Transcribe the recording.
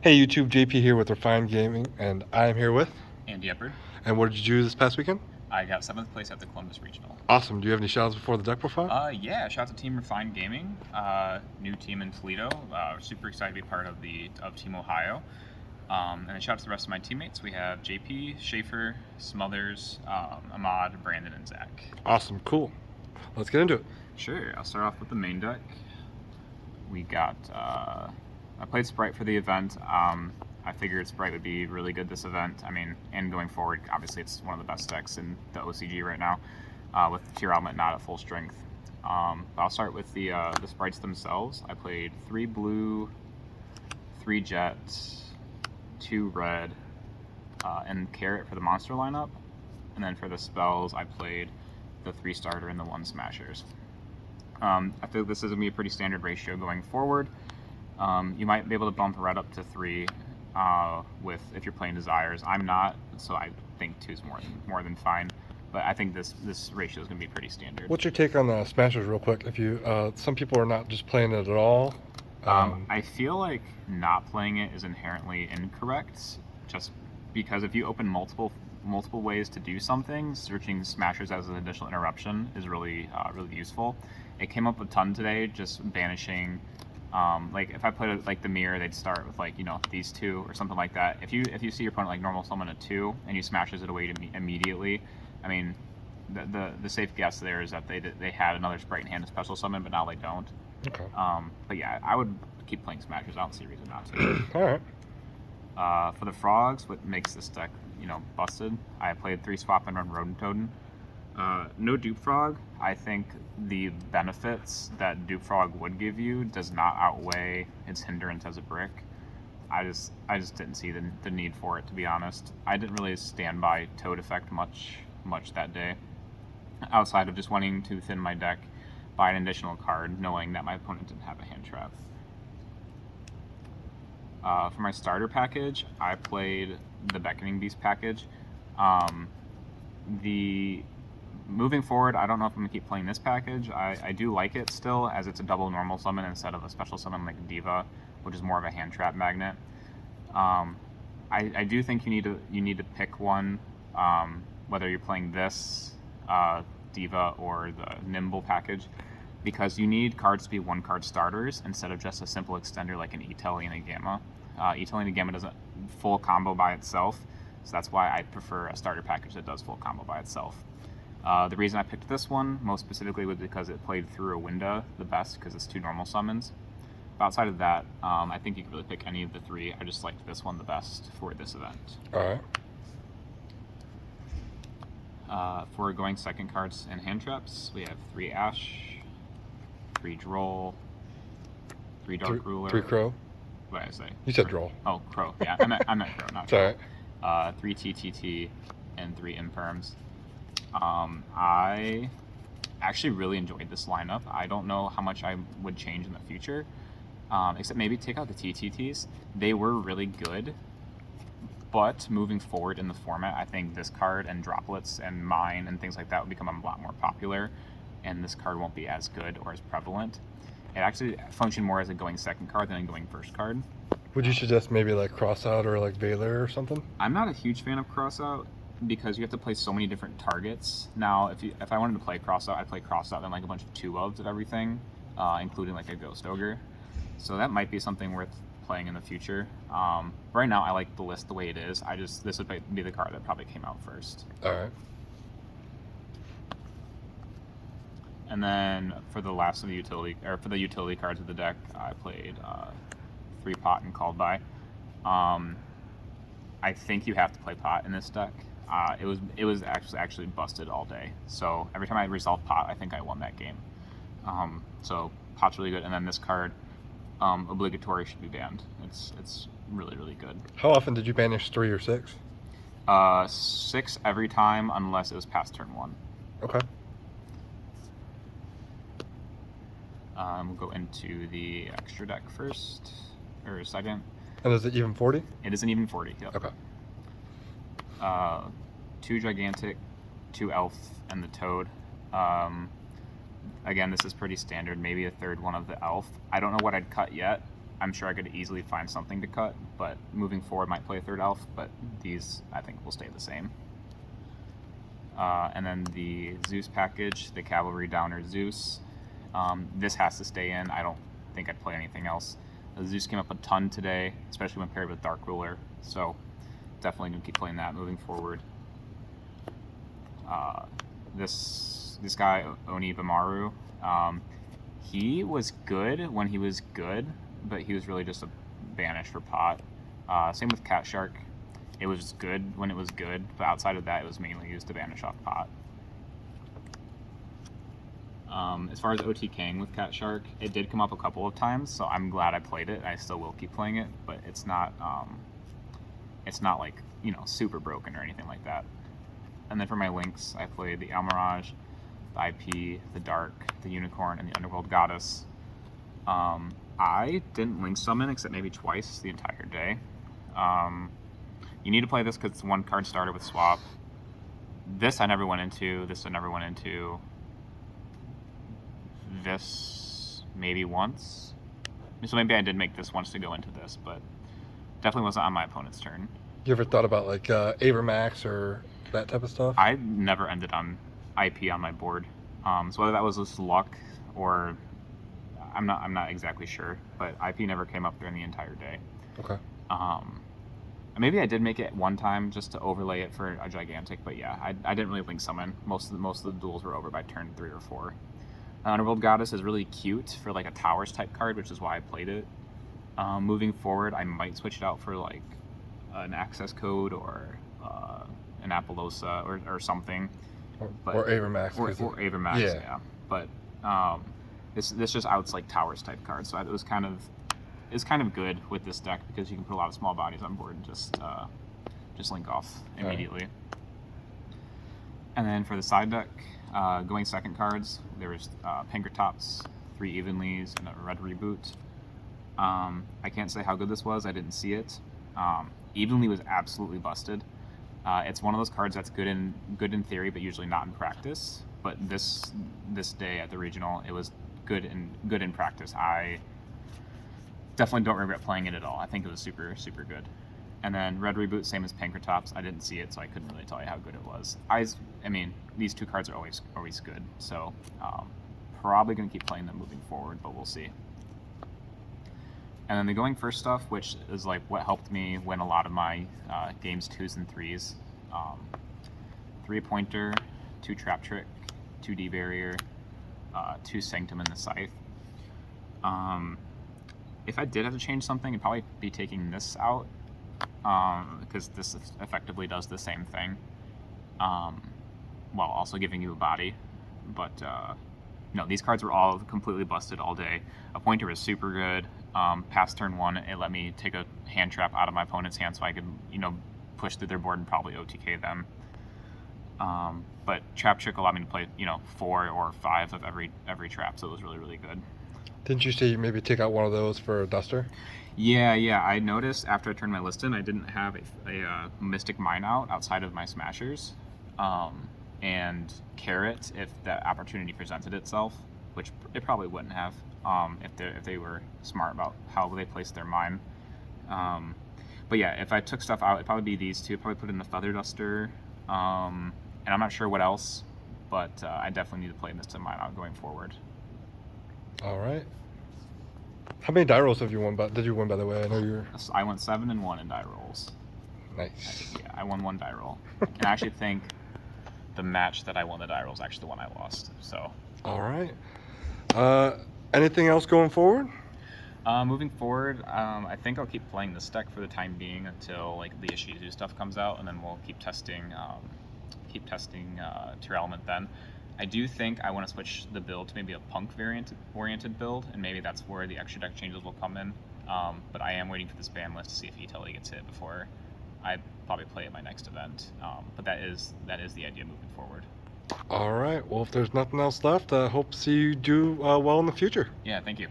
Hey YouTube, JP here with Refined Gaming, and I am here with. Andy Eppard. And what did you do this past weekend? I got 7th place at the Columbus Regional. Awesome. Do you have any shout outs before the deck profile? Yeah, shout out to Team Refined Gaming, new team in Toledo. Super excited to be part of Team Ohio. And then shout out to the rest of my teammates. We have JP, Schaefer, Smothers, Ahmad, Brandon, and Zach. Awesome, cool. Let's get into it. Sure, I'll start off with the main deck. We got, I played Sprite for the event. I figured Sprite would be really good this event. I mean, and going forward, obviously it's one of the best decks in the OCG right now, with Tier Element not at full strength. I'll start with the Sprites themselves. I played 3 blue, 3 jet, 2 red, and carrot for the monster lineup. And then for the spells, I played the 3 starter and the 1 smashers. I feel this is going to be a pretty standard ratio going forward. You might be able to bump red up to 3 if you're playing Desires. I'm not, so I think 2 is more than fine. But I think this ratio is going to be pretty standard. What's your take on the smashers, real quick? If you, some people are not just playing it at all. I feel like not playing it is inherently incorrect, just because if you open multiple ways to do something, searching smashers as an additional interruption is really useful. It came up a ton today, just banishing. Like if I put it like the mirror, they'd start with like these 2 or something like that. If you see your opponent like normal summon a 2 and you smashes it away immediately, I mean, the safe guess there is that they had another Sprite in hand to special summon, but now they don't. Okay. But yeah, I would keep playing smashers. I don't see a reason not to. All right. For the frogs, what makes this deck busted? I played 3 swap and run Rodent Totem. No Dupe Frog. I think the benefits that Dupe Frog would give you does not outweigh its hindrance as a brick. I just didn't see the need for it, to be honest. I didn't really stand by Toad Effect much that day, outside of just wanting to thin my deck by an additional card, knowing that my opponent didn't have a hand trap. For my starter package, I played the Beckoning Beast package. Moving forward, I don't know if I'm going to keep playing this package. I do like it still, as it's a double normal summon instead of a special summon like Diva, which is more of a hand trap magnet. I do think you need to pick one, whether you're playing this Diva or the Nimble package, because you need cards to be 1-card starters instead of just a simple extender like an E-Telly and a Gamma. E-Telly and a Gamma doesn't full combo by itself, so that's why I prefer a starter package that does full combo by itself. The reason I picked this one, most specifically, was because it played through a window the best, because it's 2 normal summons. But outside of that, I think you could really pick any of the 3. I just liked this one the best for this event. right. For going second cards and hand traps, we have 3 Ash, 3 Droll, 3 Dark Ruler. 3 Crow. What did I say? You said Droll. Oh, Crow. Yeah, I meant Crow, not Droll. It's all right. 3 TTT, and 3 Imperms. I actually really enjoyed this lineup. I don't know how much I would change in the future, except maybe take out the TTTs. They were really good, but moving forward in the format, I think this card and Droplets and Mine and things like that will become a lot more popular, and this card won't be as good or as prevalent. It actually functioned more as a going second card than a going first card. Would you suggest maybe like Crossout or like Valor or something? I'm not a huge fan of Crossout, because you have to play so many different targets. Now, if I wanted to play Crossout, I'd play Crossout and like a bunch of 2-ofs of everything, including like a Ghost Ogre. So that might be something worth playing in the future. Right now, I like the list the way it is. This would be the card that probably came out first. All right. And then for the last of the utility cards of the deck, I played 3 Pot and Called By. I think you have to play Pot in this deck. It was actually busted all day. So every time I resolved Pot, I think I won that game. So Pot's really good, and then this card, Obligatory, should be banned. It's really good. How often did you banish 3 or 6? 6 every time, unless it was past turn 1. Okay. We'll go into the extra deck first, or second. And is it even 40? It is an even 40. Yep. Okay. 2 Gigantic, 2 Elf, and the Toad. Again, this is pretty standard. Maybe a third one of the Elf. I don't know what I'd cut yet. I'm sure I could easily find something to cut, but moving forward might play a third elf, but these I think will stay the same. And then the Zeus package, the Cavalry Downer Zeus. This has to stay in. I don't think I'd play anything else. The Zeus came up a ton today, especially when paired with Dark Ruler, so definitely going to keep playing that moving forward. This guy, Oni Bamaru, he was good when he was good, but he was really just a banish for pot. Same with Cat Shark. It was good when it was good, but outside of that, it was mainly used to banish off pot. As far as OTKing with Cat Shark, it did come up a couple of times, so I'm glad I played it. I still will keep playing it, but it's not like, you know, super broken or anything like that. And then for my links, I played the Almirage, the IP, the Dark, the Unicorn, and the Underworld Goddess. I didn't link summon except maybe twice the entire day. You need to play this because it's one card starter with swap. This I never went into. This I never went into. This maybe once. So maybe I did make this once to go into this, but definitely wasn't on my opponent's turn. You ever thought about like Avermax or that type of stuff? I never ended on IP on my board. So whether that was just luck or I'm not exactly sure, but IP never came up during the entire day. Okay. Maybe I did make it one time just to overlay it for a gigantic, but yeah, I didn't really link summon. Most of the duels were over by turn 3 or 4. Underworld Goddess is really cute for like a Towers type card, which is why I played it. Moving forward, I might switch it out for like an access code or an Appaloosa or something. Or Avermax. Or Avermax, yeah. But this just outs like Towers type cards, so it's kind of good with this deck because you can put a lot of small bodies on board and just link off immediately. Right. And then for the side deck, going second cards, there was Pinkertops, 3 Evenlys, and a Red Reboot. I can't say how good this was. I didn't see it. Evenly was absolutely busted. It's one of those cards that's good in theory, but usually not in practice. But this day at the regional, it was good in practice. I definitely don't regret playing it at all. I think it was super, super good. And then Red Reboot, same as Pinkertops. I didn't see it, so I couldn't really tell you how good it was. I mean, these two cards are always good, so probably going to keep playing them moving forward, but we'll see. And then the going first stuff, which is like what helped me win a lot of my games 2s and 3s. 3 Pointer, 2 Trap Trick, 2 D Barrier, 2 Sanctum in the Scythe. If I did have to change something, I'd probably be taking this out, because this effectively does the same thing, while also giving you a body. But no, these cards were all completely busted all day. A Pointer was super good. Past turn 1, it let me take a hand trap out of my opponent's hand so I could, push through their board and probably OTK them. But Trap Trick allowed me to play, 4 or 5 of every trap, so it was really, really good. Didn't you say you maybe take out one of those for a Duster? Yeah. I noticed after I turned my list in, I didn't have a Mystic Mine out outside of my Smashers. And Carrot, if that opportunity presented itself, which it probably wouldn't have, if they were smart about how they placed their mine. But yeah, if I took stuff out, it'd probably be these two. I'd probably put in the Feather Duster, and I'm not sure what else, but I definitely need to play Mystic Mine out going forward. All right. How many die rolls have you won? Did you win, by the way? I know you're. I went 7-1 in die rolls. Nice. I won 1 die roll, and I actually think the match that I won the die roll is actually the one I lost. So. All right. Anything else going forward? Moving forward, I think I'll keep playing this deck for the time being until like the Ishizu stuff comes out, and then we'll keep testing Tier Element then. I do think I want to switch the build to maybe a Punk oriented build, and maybe that's where the extra deck changes will come in. But I am waiting for this ban list to see if he totally gets hit before I probably play at my next event. But that is the idea moving forward. All right. Well, if there's nothing else left, I hope to see you do well in the future. Yeah, thank you.